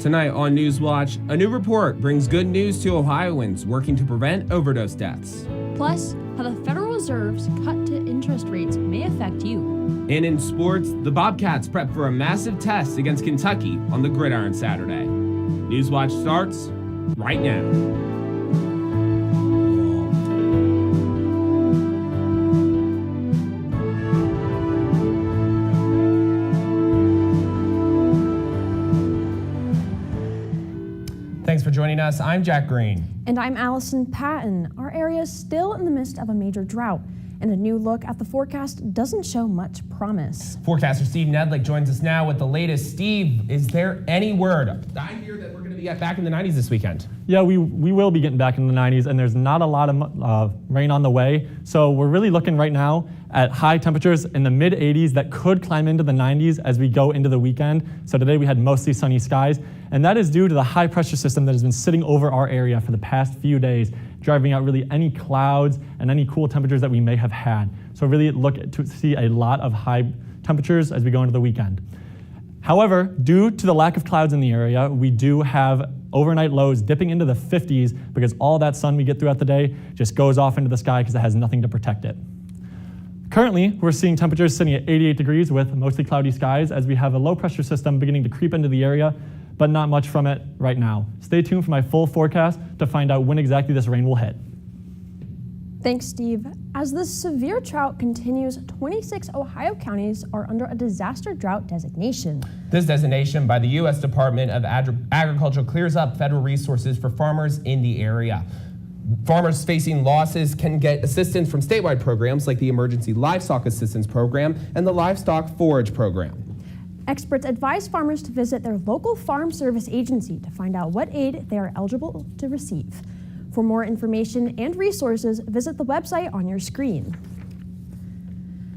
Tonight on Newswatch, a new report brings good news to Ohioans working to prevent overdose deaths. Plus, how the Federal Reserve's cut to interest rates may affect you. And in sports, the Bobcats prep for a massive test against Kentucky on the gridiron Saturday. Newswatch starts right now. Thanks for joining us. I'm Jack Green. And I'm Allison Patton. Our area is still in the midst of a major drought, and a new look at the forecast doesn't show much promise. Forecaster Steve Nedlick joins us now with the latest. Steve, is there any word? I hear that we're going to be back in the 90s this weekend. Yeah, we will be getting back in the 90s, and there's not a lot of rain on the way. So we're really looking right now at high temperatures in the mid 80s that could climb into the 90s as we go into the weekend. So today we had mostly sunny skies, and that is due to the high pressure system that has been sitting over our area for the past few days, driving out really any clouds and any cool temperatures that we may have had. So really look to see a lot of high temperatures as we go into the weekend. However, due to the lack of clouds in the area, we do have overnight lows dipping into the 50s because all that sun we get throughout the day just goes off into the sky because it has nothing to protect it. Currently, we're seeing temperatures sitting at 88 degrees with mostly cloudy skies as we have a low pressure system beginning to creep into the area, but not much from it right now. Stay tuned for my full forecast to find out when exactly this rain will hit. Thanks, Steve. As the severe drought continues, 26 Ohio counties are under a disaster drought designation. This designation by the U.S. Department of Agriculture clears up federal resources for farmers in the area. Farmers facing losses can get assistance from statewide programs like the Emergency Livestock Assistance Program and the Livestock Forage Program. Experts advise farmers to visit their local farm service agency to find out what aid they are eligible to receive. For more information and resources, visit the website on your screen.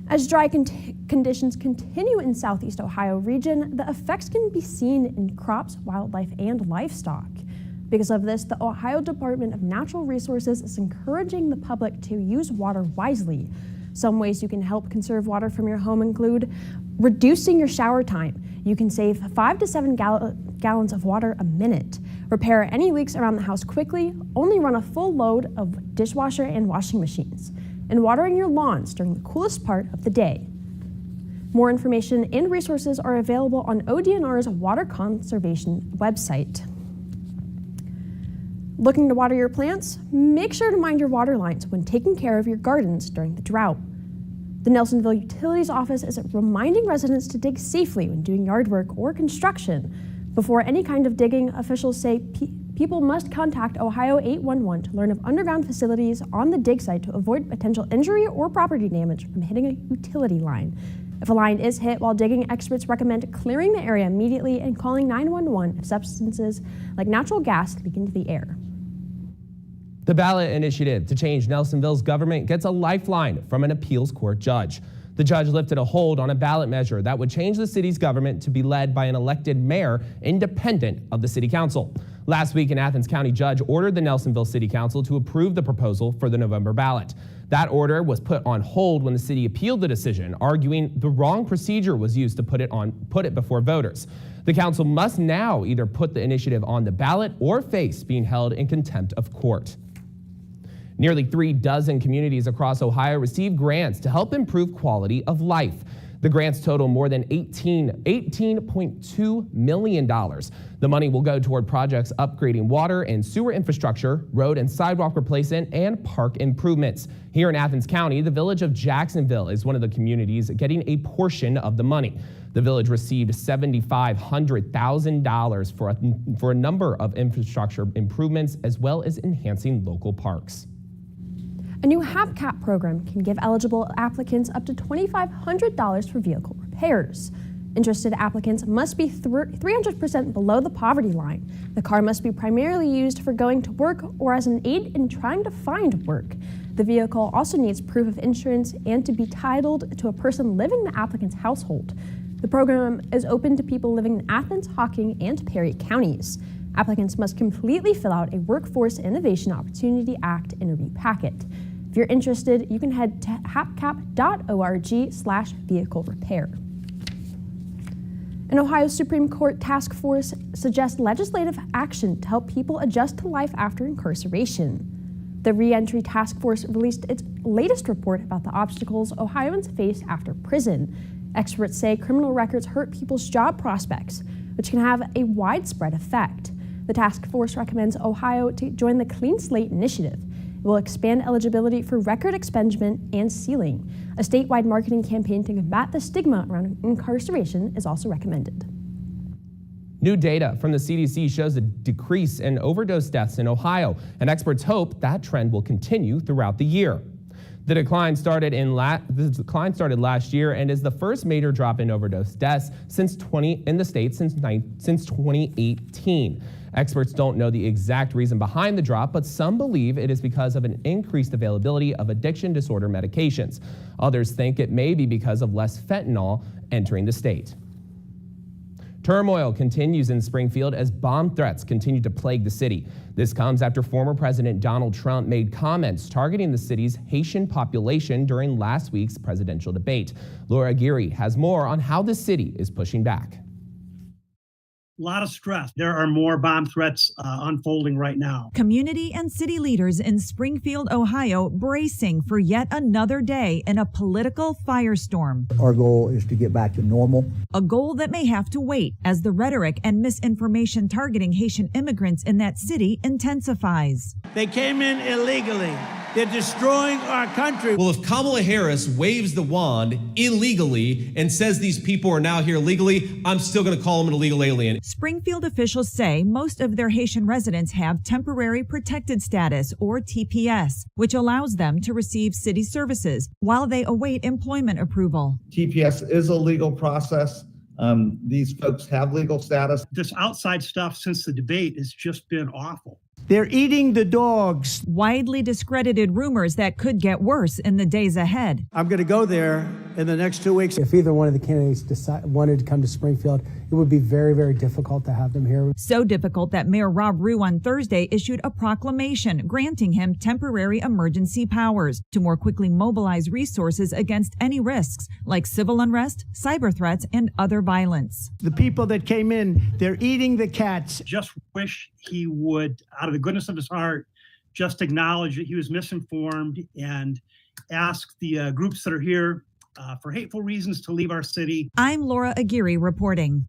As dry conditions continue in Southeast Ohio region, the effects can be seen in crops, wildlife, and livestock. Because of this, the Ohio Department of Natural Resources is encouraging the public to use water wisely. Some ways you can help conserve water from your home include reducing your shower time. You can save 5 to 7 gallons of water a minute. Repair any leaks around the house quickly. Only run a full load of dishwasher and washing machines. And watering your lawns during the coolest part of the day. More information and resources are available on ODNR's water conservation website. Looking to water your plants? Make sure to mind your water lines when taking care of your gardens during the drought. The Nelsonville Utilities Office is reminding residents to dig safely when doing yard work or construction. Before any kind of digging, officials say people must contact Ohio 811 to learn of underground facilities on the dig site to avoid potential injury or property damage from hitting a utility line. If a line is hit while digging, experts recommend clearing the area immediately and calling 911 if substances like natural gas leak into the air. The ballot initiative to change Nelsonville's government gets a lifeline from an appeals court judge. The judge lifted a hold on a ballot measure that would change the city's government to be led by an elected mayor independent of the city council. Last week, an Athens County judge ordered the Nelsonville City Council to approve the proposal for the November ballot. That order was put on hold when the city appealed the decision, arguing the wrong procedure was used to put it before voters. The council must now either put the initiative on the ballot or face being held in contempt of court. Nearly 3 dozen communities across Ohio received grants to help improve quality of life. The grants total more than $18.2 million. The money will go toward projects upgrading water and sewer infrastructure, road and sidewalk replacement, and park improvements. Here in Athens County, the village of Jacksonville is one of the communities getting a portion of the money. The village received $750,000 for a number of infrastructure improvements as well as enhancing local parks. A new HAP CAP program can give eligible applicants up to $2,500 for vehicle repairs. Interested applicants must be 300% below the poverty line. The car must be primarily used for going to work or as an aid in trying to find work. The vehicle also needs proof of insurance and to be titled to a person living in the applicant's household. The program is open to people living in Athens, Hocking, and Perry counties. Applicants must completely fill out a Workforce Innovation Opportunity Act interview packet. If you're interested, you can head to hapcap.org/vehicle repair. An Ohio Supreme Court task force suggests legislative action to help people adjust to life after incarceration. The Reentry Task Force released its latest report about the obstacles Ohioans face after prison. Experts say criminal records hurt people's job prospects, which can have a widespread effect. The task force recommends Ohio to join the Clean Slate Initiative. It will expand eligibility for record expungement and sealing. A statewide marketing campaign to combat the stigma around incarceration is also recommended. New data from the CDC shows a decrease in overdose deaths in Ohio, and experts hope that trend will continue throughout the year. The decline started last year and is the first major drop in overdose deaths in the state since 2018. Experts don't know the exact reason behind the drop, but some believe it is because of an increased availability of addiction disorder medications. Others think it may be because of less fentanyl entering the state. Turmoil continues in Springfield as bomb threats continue to plague the city. This comes after former President Donald Trump made comments targeting the city's Haitian population during last week's presidential debate. Laura Aguirre has more on how the city is pushing back. A lot of stress. There are more bomb threats unfolding right now. Community and city leaders in Springfield, Ohio, bracing for yet another day in a political firestorm. Our goal is to get back to normal. A goal that may have to wait as the rhetoric and misinformation targeting Haitian immigrants in that city intensifies. They came in illegally. They're destroying our country. Well, if Kamala Harris waves the wand illegally and says these people are now here legally, I'm still going to call them an illegal alien. Springfield officials say most of their Haitian residents have temporary protected status, or TPS, which allows them to receive city services while they await employment approval. TPS is a legal process. These folks have legal status. This outside stuff since the debate has just been awful. They're eating the dogs. Widely discredited rumors that could get worse in the days ahead. I'm going to go there in the next 2 weeks. If either one of the candidates wanted to come to Springfield, it would be very, very difficult to have them here. So difficult that Mayor Rob Rue on Thursday issued a proclamation granting him temporary emergency powers to more quickly mobilize resources against any risks like civil unrest, cyber threats, and other violence. The people that came in, they're eating the cats. Just wish he would, out of the goodness of his heart, just acknowledge that he was misinformed and ask the groups that are here for hateful reasons to leave our city. I'm Laura Aguirre reporting.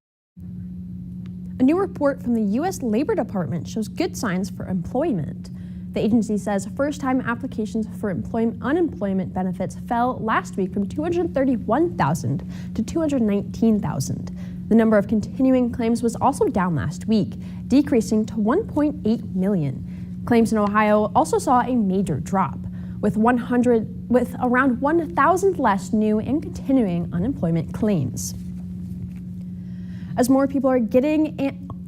A new report from the U.S. Labor Department shows good signs for employment. The agency says first-time applications for unemployment benefits fell last week from 231,000 to 219,000. The number of continuing claims was also down last week, decreasing to 1.8 million. Claims in Ohio also saw a major drop, with around 1,000 less new and continuing unemployment claims. As more people are getting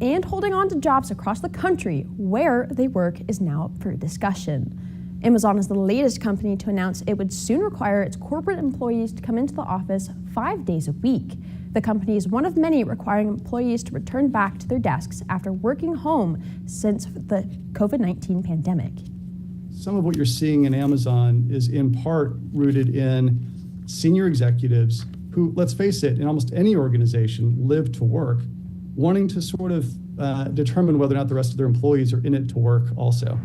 and holding on to jobs across the country, where they work is now up for discussion. Amazon is the latest company to announce it would soon require its corporate employees to come into the office 5 days a week. The company is one of many requiring employees to return back to their desks after working home since the COVID-19 pandemic. Some of what you're seeing in Amazon is in part rooted in senior executives who, let's face it, in almost any organization, live to work, wanting to sort of determine whether or not the rest of their employees are in it to work also.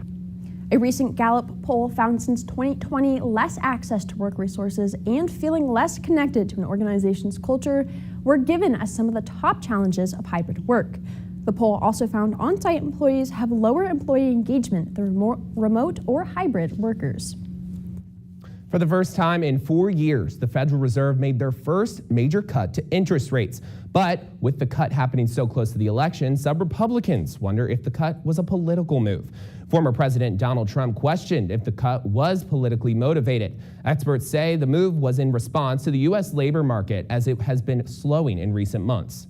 A recent Gallup poll found since 2020, less access to work resources and feeling less connected to an organization's culture were given as some of the top challenges of hybrid work. The poll also found on-site employees have lower employee engagement than remote or hybrid workers. For the first time in 4 years, the Federal Reserve made their first major cut to interest rates. But with the cut happening so close to the election, some Republicans wonder if the cut was a political move. Former President Donald Trump questioned if the cut was politically motivated. Experts say the move was in response to the U.S. labor market as it has been slowing in recent months.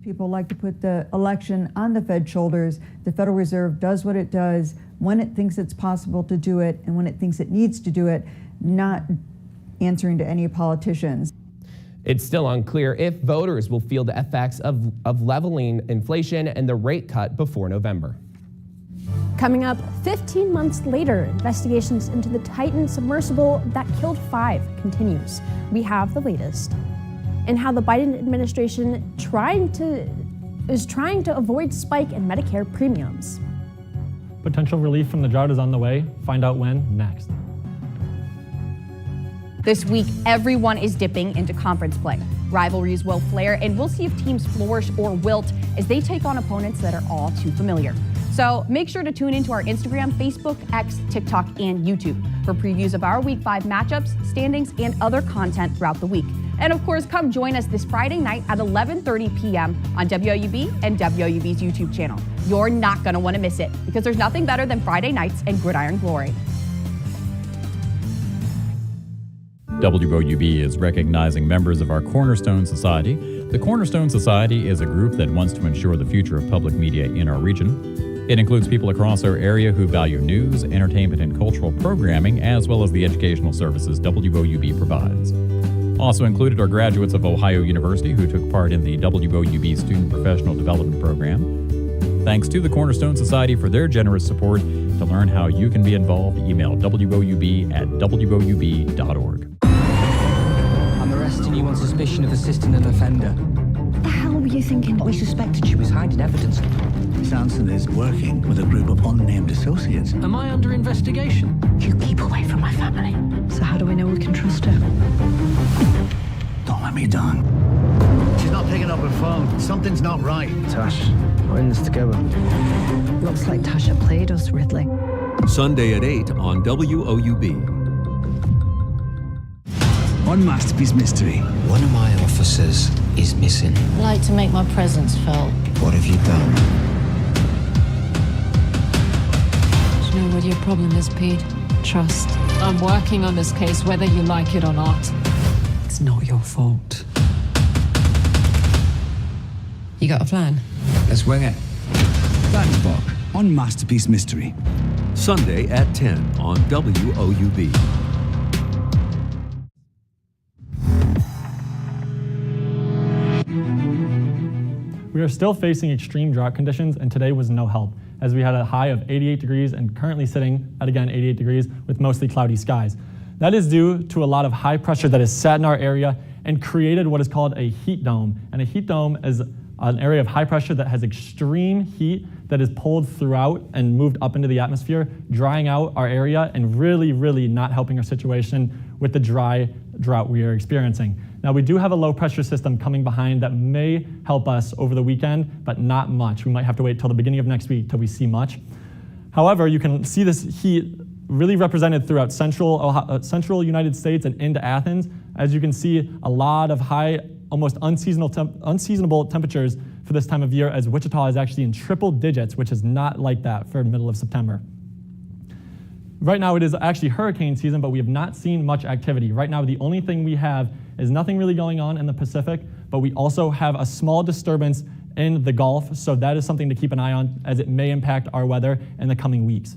People like to put the election on the Fed's shoulders. The Federal Reserve does what it does when it thinks it's possible to do it and when it thinks it needs to do it, not answering to any politicians. It's still unclear if voters will feel the effects of leveling inflation and the rate cut before November. Coming up, 15 months later, investigations into the Titan submersible that killed 5 continues. We have the latest. and how the Biden administration is trying to avoid spike in Medicare premiums. Potential relief from the drought is on the way. Find out when next. This week, everyone is dipping into conference play. Rivalries will flare, and we'll see if teams flourish or wilt as they take on opponents that are all too familiar. So make sure to tune into our Instagram, Facebook, X, TikTok, and YouTube for previews of our Week 5 matchups, standings, and other content throughout the week. And of course, come join us this Friday night at 11:30 p.m. on WOUB and WOUB's YouTube channel. You're not going to want to miss it because there's nothing better than Friday nights and gridiron glory. WOUB is recognizing members of our Cornerstone Society. The Cornerstone Society is a group that wants to ensure the future of public media in our region. It includes people across our area who value news, entertainment, and cultural programming, as well as the educational services WOUB provides. Also included are graduates of Ohio University who took part in the WOUB Student Professional Development Program. Thanks to the Cornerstone Society for their generous support. To learn how you can be involved, email woub@woub.org. I'm arresting you on suspicion of assisting an offender. What the hell were you thinking? We suspected she was hiding evidence. Sanson is working with a group of unnamed associates. Am I under investigation? You keep away from my family. So how do we know we can trust her? Don't let me down. She's not picking up her phone. Something's not right. Tash, we're in this together. Looks like Tasha played us, Ridley. Sunday at 8 on WOUB. On Masterpiece Mystery. One of my officers is missing. I'd like to make my presence felt. What have you done? Do you know what your problem is, Pete? Trust. I'm working on this case whether you like it or not. It's not your fault. You got a plan? Let's wing it. Backbop on Masterpiece Mystery. Sunday at 10 on WOUB. We are still facing extreme drought conditions, and today was no help, as we had a high of 88 degrees and currently sitting at, again, 88 degrees with mostly cloudy skies. That is due to a lot of high pressure that has sat in our area and created what is called a heat dome. And a heat dome is an area of high pressure that has extreme heat that is pulled throughout and moved up into the atmosphere, drying out our area and really not helping our situation with the drought we are experiencing. Now, we do have a low pressure system coming behind that may help us over the weekend, but not much. We might have to wait till the beginning of next week till we see much. However, you can see this heat really represented throughout central United States and into Athens. As you can see, a lot of high, almost unseasonable temperatures for this time of year, as Wichita is actually in triple digits, which is not like that for middle of September. Right now it is actually hurricane season, but we have not seen much activity. Right now the only thing we have is nothing really going on in the Pacific, but we also have a small disturbance in the Gulf, so that is something to keep an eye on as it may impact our weather in the coming weeks.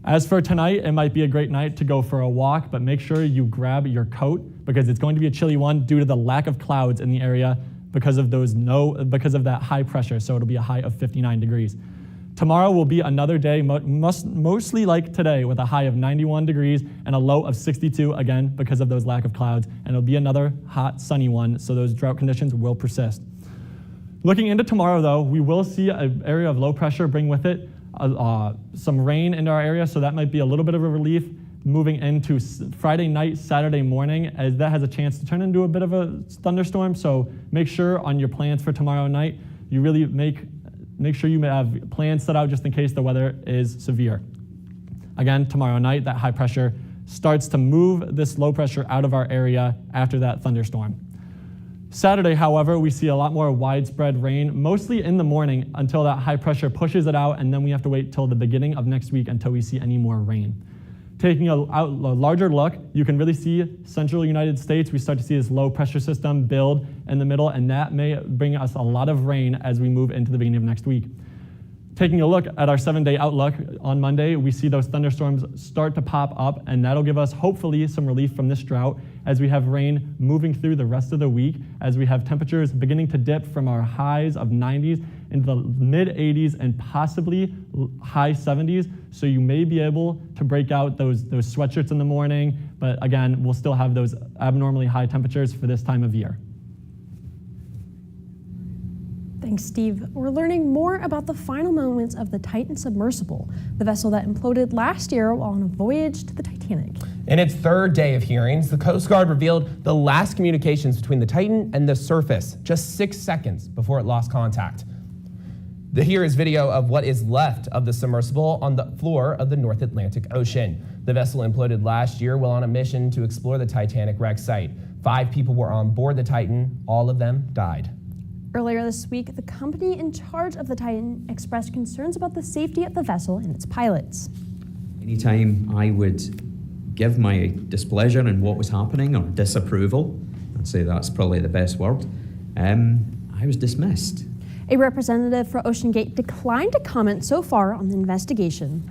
As for tonight, it might be a great night to go for a walk, but make sure you grab your coat because it's going to be a chilly one due to the lack of clouds in the area because of that high pressure, so it'll be a high of 59 degrees. Tomorrow will be another day mostly like today with a high of 91 degrees and a low of 62 again because of those lack of clouds, and it'll be another hot sunny one, so those drought conditions will persist. Looking into tomorrow though, we will see an area of low pressure bring with it some rain into our area, so that might be a little bit of a relief moving into Friday night, Saturday morning, as that has a chance to turn into a bit of a thunderstorm. So make sure on your plans for tomorrow night, you really make sure you have plans set out just in case the weather is severe. Again, tomorrow night, that high pressure starts to move this low pressure out of our area after that thunderstorm. Saturday, however, we see a lot more widespread rain, mostly in the morning until that high pressure pushes it out, and then we have to wait till the beginning of next week until we see any more rain. Taking a larger look, you can really see central United States. We start to see this low pressure system build in the middle, and that may bring us a lot of rain as we move into the beginning of next week. Taking a look at our 7-day outlook on Monday, we see those thunderstorms start to pop up, and that'll give us hopefully some relief from this drought as we have rain moving through the rest of the week, as we have temperatures beginning to dip from our highs of 90s into the mid 80s and possibly high 70s. So you may be able to break out those sweatshirts in the morning, but again, we'll still have those abnormally high temperatures for this time of year. Thanks, Steve. We're learning more about the final moments of the Titan submersible, the vessel that imploded last year while on a voyage to the Titanic. In its third day of hearings, the Coast Guard revealed the last communications between the Titan and the surface just 6 seconds before it lost contact. Here is video of what is left of the submersible on the floor of the North Atlantic Ocean. The vessel imploded last year while on a mission to explore the Titanic wreck site. 5 people were on board the Titan. All of them died. Earlier this week, the company in charge of the Titan expressed concerns about the safety of the vessel and its pilots. Anytime I would give my displeasure in what was happening or disapproval, I'd say that's probably the best word, I was dismissed. A representative for OceanGate declined to comment so far on the investigation.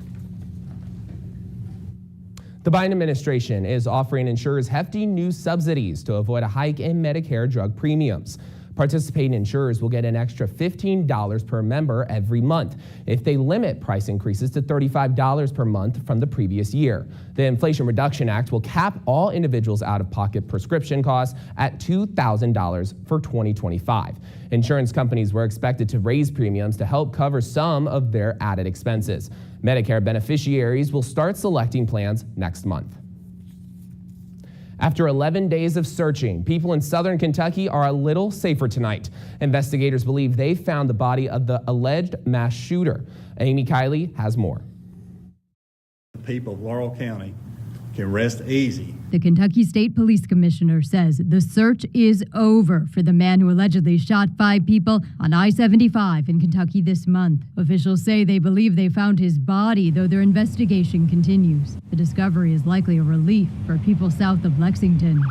The Biden administration is offering insurers hefty new subsidies to avoid a hike in Medicare drug premiums. Participating insurers will get an extra $15 per member every month if they limit price increases to $35 per month from the previous year. The Inflation Reduction Act will cap all individuals' out-of-pocket prescription costs at $2,000 for 2025. Insurance companies were expected to raise premiums to help cover some of their added expenses. Medicare beneficiaries will start selecting plans next month. After 11 days of searching, people in southern Kentucky are a little safer tonight. Investigators believe they found the body of the alleged mass shooter. Amy Kiley has more. The people of Laurel County can rest easy. The Kentucky State Police Commissioner says the search is over for the man who allegedly shot 5 people on I-75 in Kentucky this month. Officials say they believe they found his body, though their investigation continues. The discovery is likely a relief for people south of Lexington.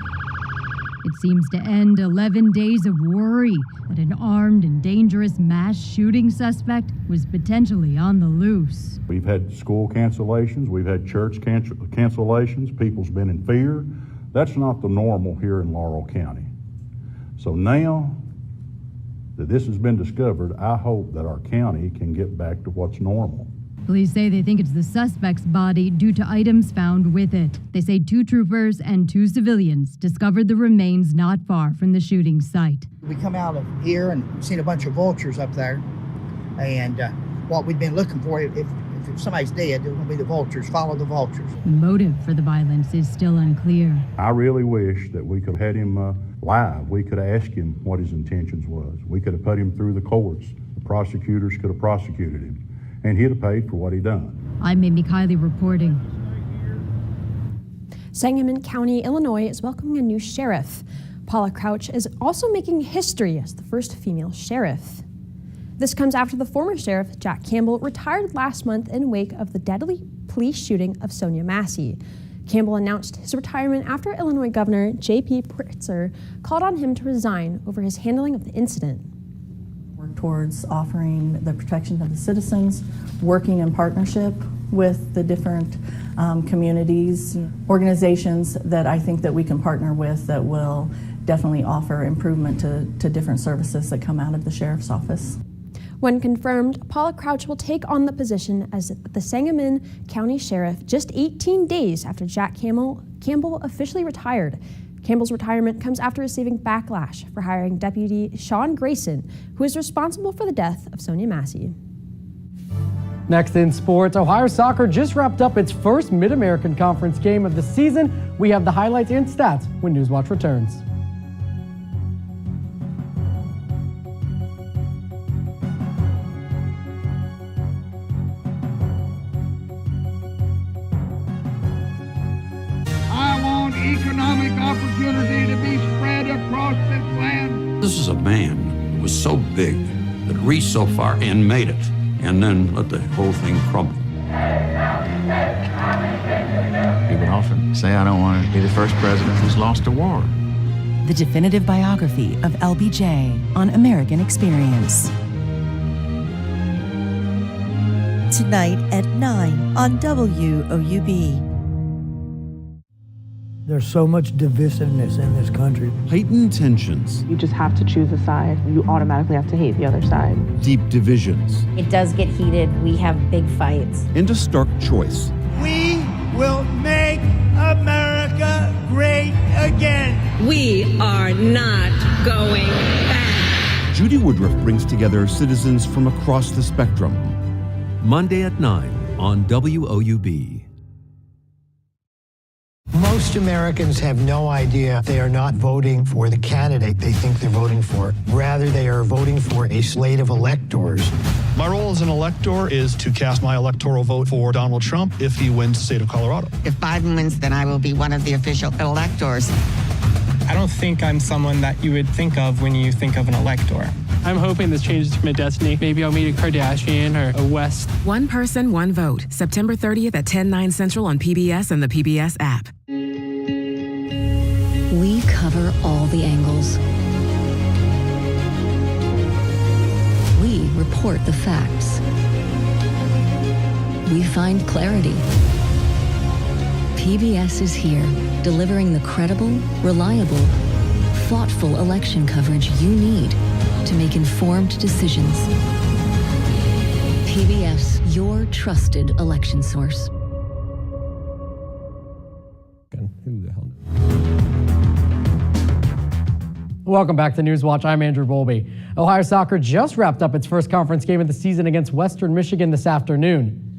It seems to end 11 days of worry that an armed and dangerous mass shooting suspect was potentially on the loose. We've had school cancellations, we've had church cancellations, people's been in fear. That's not the normal here in Laurel County. So now that this has been discovered, I hope that our county can get back to what's normal. Police say they think it's the suspect's body due to items found with it. They say 2 troopers and 2 civilians discovered the remains not far from the shooting site. We come out of here and seen a bunch of vultures up there, and what we've been looking for, if somebody's dead, it will be the vultures. Follow the vultures. The motive for the violence is still unclear. I really wish that we could have had him live. We could have asked him what his intentions was. We could have put him through the courts. The prosecutors could have prosecuted him, and he'd have paid for what he done. I'm Amy Kiley reporting. Sangamon County, Illinois is welcoming a new sheriff. Paula Crouch is also making history as the first female sheriff. This comes after the former sheriff, Jack Campbell, retired last month in wake of the deadly police shooting of Sonia Massey. Campbell announced his retirement after Illinois Governor J.P. Pritzker called on him to resign over his handling of the incident. Work towards offering the protection of the citizens, working in partnership with the different communities, organizations that I think that we can partner with that will definitely offer improvement to different services that come out of the sheriff's office. When confirmed, Paula Crouch will take on the position as the Sangamon County Sheriff just 18 days after Jack Campbell officially retired. Campbell's retirement comes after receiving backlash for hiring Deputy Sean Grayson, who is responsible for the death of Sonia Massey. Next in sports, Ohio Soccer just wrapped up its first Mid-American Conference game of the season. We have the highlights and stats when Newswatch returns. Economic opportunity to be spread across this land. This is a man who was so big that reached so far and made it, and then let the whole thing crumble. People often say I don't want to be the first president who's lost a war. The definitive biography of LBJ on American Experience. Tonight at 9 on WOUB. There's so much divisiveness in this country. Heightened tensions. You just have to choose a side. You automatically have to hate the other side. Deep divisions. It does get heated. We have big fights. Into stark choice. We will make America great again. We are not going back. Judy Woodruff brings together citizens from across the spectrum. Monday at 9 on WOUB. Most Americans have no idea they are not voting for the candidate they think they're voting for. Rather, they are voting for a slate of electors. My role as an elector is to cast my electoral vote for Donald Trump if he wins the state of Colorado. If Biden wins, then I will be one of the official electors. I don't think I'm someone that you would think of when you think of an elector. I'm hoping this changes my destiny. Maybe I'll meet a Kardashian or a West. One person, one vote. September 30th at 10/9 Central on PBS and the PBS app. We cover all the angles. We report the facts. We find clarity. PBS is here, delivering the credible, reliable, thoughtful election coverage you need to make informed decisions. PBS, your trusted election source. Who the hell knows? Welcome back to Newswatch. I'm Andrew Bowlby. Ohio soccer just wrapped up its first conference game of the season against Western Michigan this afternoon.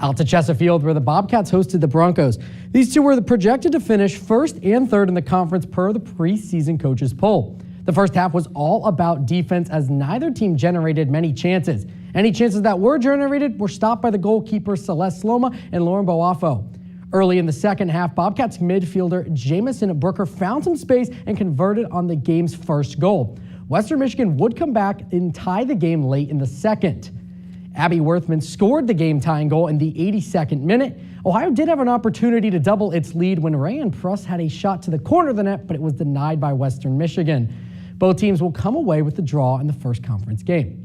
Out to Chesapeake, where the Bobcats hosted the Broncos. These two were projected to finish first and third in the conference per the preseason coaches poll. The first half was all about defense as neither team generated many chances. Any chances that were generated were stopped by the goalkeepers Celeste Sloma and Lauren Boafo. Early in the second half, Bobcats midfielder Jamison Brooker found some space and converted on the game's first goal. Western Michigan would come back and tie the game late in the second. Abby Worthman scored the game-tying goal in the 82nd minute. Ohio did have an opportunity to double its lead when Rayan Pruss had a shot to the corner of the net, but it was denied by Western Michigan. Both teams will come away with the draw in the first conference game.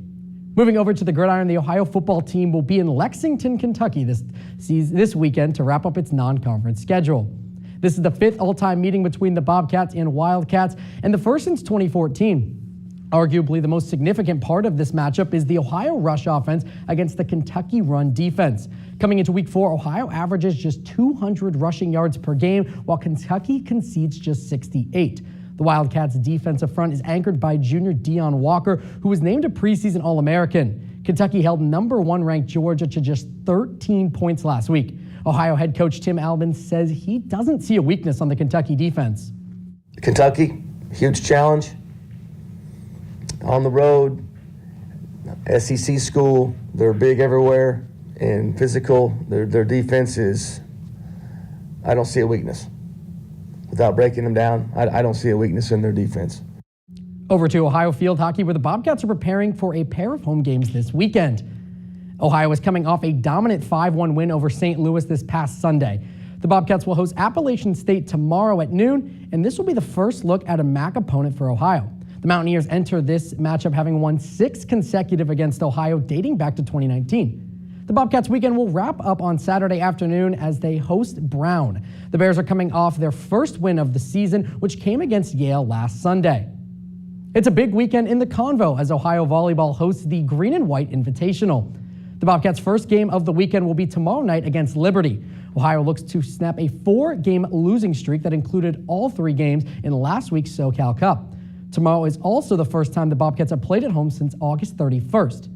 Moving over to the gridiron, the Ohio football team will be in Lexington, Kentucky this weekend to wrap up its non-conference schedule. This is the fifth all-time meeting between the Bobcats and Wildcats, and the first since 2014. Arguably, the most significant part of this matchup is the Ohio rush offense against the Kentucky run defense. Coming into week 4, Ohio averages just 200 rushing yards per game, while Kentucky concedes just 68. The Wildcats' defensive front is anchored by junior Deion Walker, who was named a preseason All-American. Kentucky held number 1 ranked Georgia to just 13 points last week. Ohio head coach Tim Albin says he doesn't see a weakness on the Kentucky defense. Kentucky, huge challenge. On the road, SEC school, they're big everywhere and physical. Their defense is, I don't see a weakness. Without breaking them down, I don't see a weakness in their defense. Over to Ohio field hockey, where the Bobcats are preparing for a pair of home games this weekend. Ohio is coming off a dominant 5-1 win over St. Louis this past Sunday. The Bobcats will host Appalachian State tomorrow at noon, and this will be the first look at a MAC opponent for Ohio. The Mountaineers enter this matchup having won 6 consecutive against Ohio dating back to 2019. The Bobcats weekend will wrap up on Saturday afternoon as they host Brown. The Bears are coming off their first win of the season, which came against Yale last Sunday. It's a big weekend in the Convo as Ohio volleyball hosts the Green and White Invitational. The Bobcats' first game of the weekend will be tomorrow night against Liberty. Ohio looks to snap a 4-game losing streak that included all 3 games in last week's SoCal Cup. Tomorrow is also the first time the Bobcats have played at home since August 31st.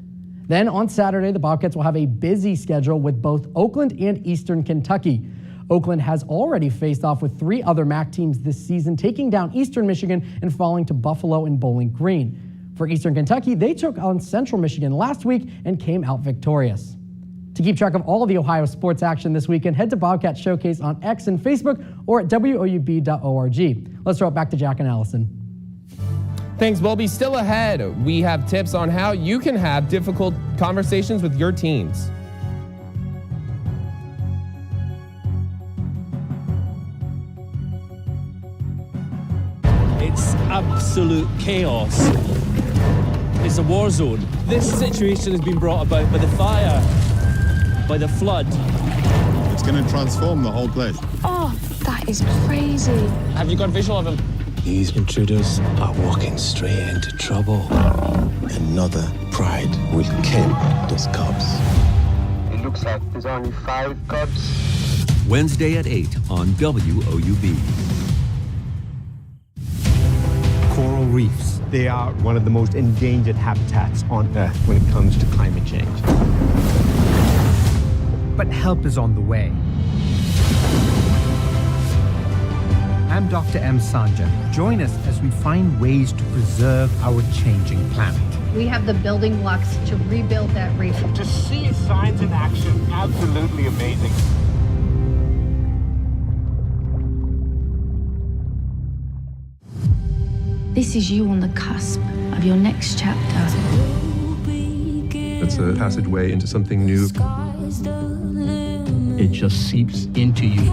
Then on Saturday, the Bobcats will have a busy schedule with both Oakland and Eastern Kentucky. Oakland has already faced off with 3 other MAC teams this season, taking down Eastern Michigan and falling to Buffalo and Bowling Green. For Eastern Kentucky, they took on Central Michigan last week and came out victorious. To keep track of all of the Ohio sports action this weekend, head to Bobcat Showcase on X and Facebook or at WOUB.org. Let's throw it back to Jack and Allison. Thanks, Bowlby. Still ahead, we have tips on how you can have difficult conversations with your teens. It's absolute chaos. It's a war zone. This situation has been brought about by the fire, by the flood. It's going to transform the whole place. Oh, that is crazy. Have you got a visual of him? These intruders are walking straight into trouble. Another pride will kill those cubs. It looks like there's only 5 cubs. Wednesday at 8 on WOUB. Coral reefs, They are one of the most endangered habitats on Earth when it comes to climate change. But help is on the way. I'm Dr. M. Sanja. Join us as we find ways to preserve our changing planet. We have the building blocks to rebuild that reef. To see science in action, absolutely amazing. This is you on the cusp of your next chapter. It's a passageway into something new. It just seeps into you.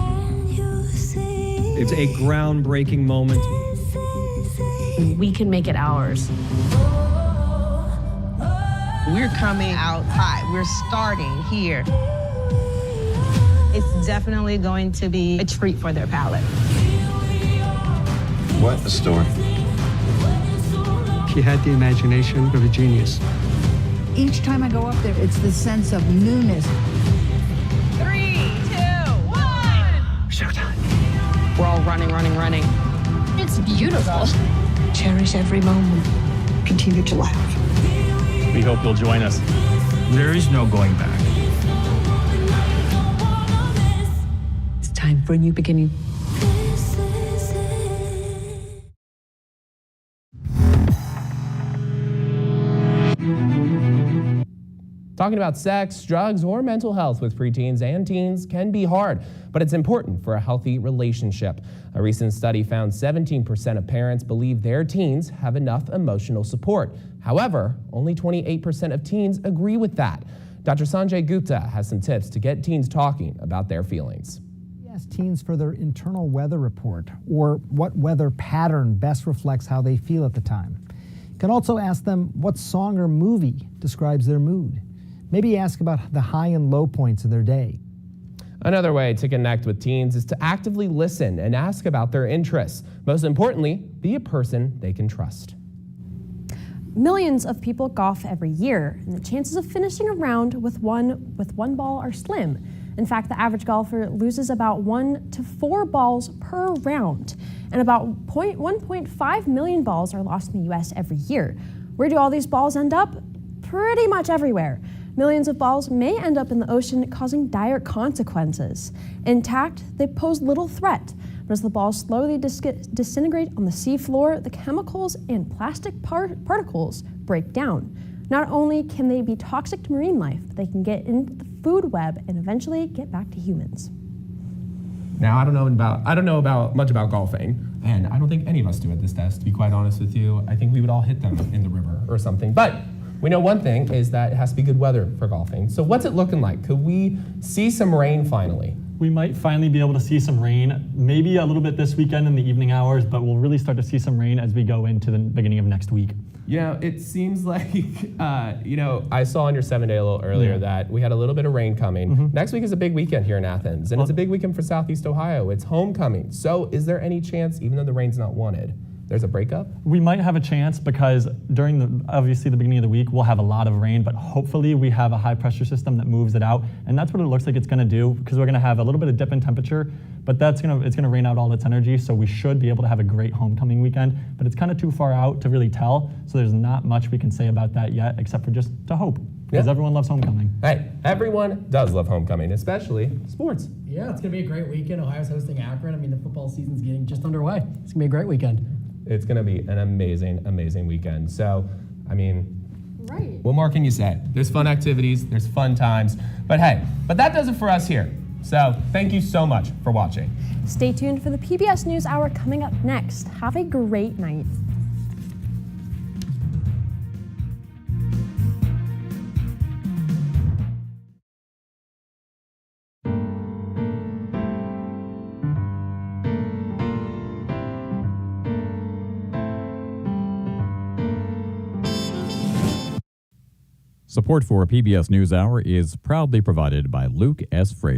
It's a groundbreaking moment. We can make it ours. We're coming out hot. We're starting here. It's definitely going to be a treat for their palate. What a story. She had the imagination of a genius. Each time I go up there, it's the sense of newness. 3, 2, 1. Showtime. We're all running. It's beautiful. Cherish every moment. Continue to laugh. We hope you'll join us. There is no going back. It's time for a new beginning. Talking about sex, drugs, or mental health with preteens and teens can be hard, but it's important for a healthy relationship. A recent study found 17% of parents believe their teens have enough emotional support. However, only 28% of teens agree with that. Dr. Sanjay Gupta has some tips to get teens talking about their feelings. We ask teens for their internal weather report, or what weather pattern best reflects how they feel at the time. You can also ask them what song or movie describes their mood. Maybe ask about the high and low points of their day. Another way to connect with teens is to actively listen and ask about their interests. Most importantly, be a person they can trust. Millions of people golf every year, and the chances of finishing a round with one ball are slim. In fact, the average golfer loses about 1 to 4 balls per round, and about 1.5 million balls are lost in the U.S. every year. Where do all these balls end up? Pretty much everywhere. Millions of balls may end up in the ocean, causing dire consequences. Intact, they pose little threat, but as the balls slowly disintegrate on the seafloor, the chemicals and plastic particles break down. Not only can they be toxic to marine life, but they can get into the food web and eventually get back to humans. Now, I don't know much about golfing, and I don't think any of us do at this desk, to be quite honest with you. I think we would all hit them in the river or something. But we know one thing is that it has to be good weather for golfing. So what's it looking like? Could we see some rain finally? We might finally be able to see some rain, maybe a little bit this weekend in the evening hours, but we'll really start to see some rain as we go into the beginning of next week. Yeah, it seems like, I saw on your 7-day a little earlier that we had a little bit of rain coming. Mm-hmm. Next week is a big weekend here in Athens, and it's a big weekend for Southeast Ohio. It's homecoming. So is there any chance, even though the rain's not wanted, there's a breakup? We might have a chance because during obviously the beginning of the week, we'll have a lot of rain, but hopefully we have a high pressure system that moves it out. And that's what it looks like it's gonna do, because we're gonna have a little bit of dip in temperature, but it's gonna rain out all its energy. So we should be able to have a great homecoming weekend, but it's kind of too far out to really tell. So there's not much we can say about that yet, except for just to hope, because everyone loves homecoming. Hey, everyone does love homecoming, especially sports. Yeah, it's gonna be a great weekend. Ohio's hosting Akron. I mean, the football season's getting just underway. It's gonna be a great weekend. It's going to be an amazing, amazing weekend. So, Right. What more can you say? There's fun activities, there's fun times. But hey, that does it for us here. So, thank you so much for watching. Stay tuned for the PBS News Hour coming up next. Have a great night. Support for PBS NewsHour is proudly provided by Luke S. Frazier.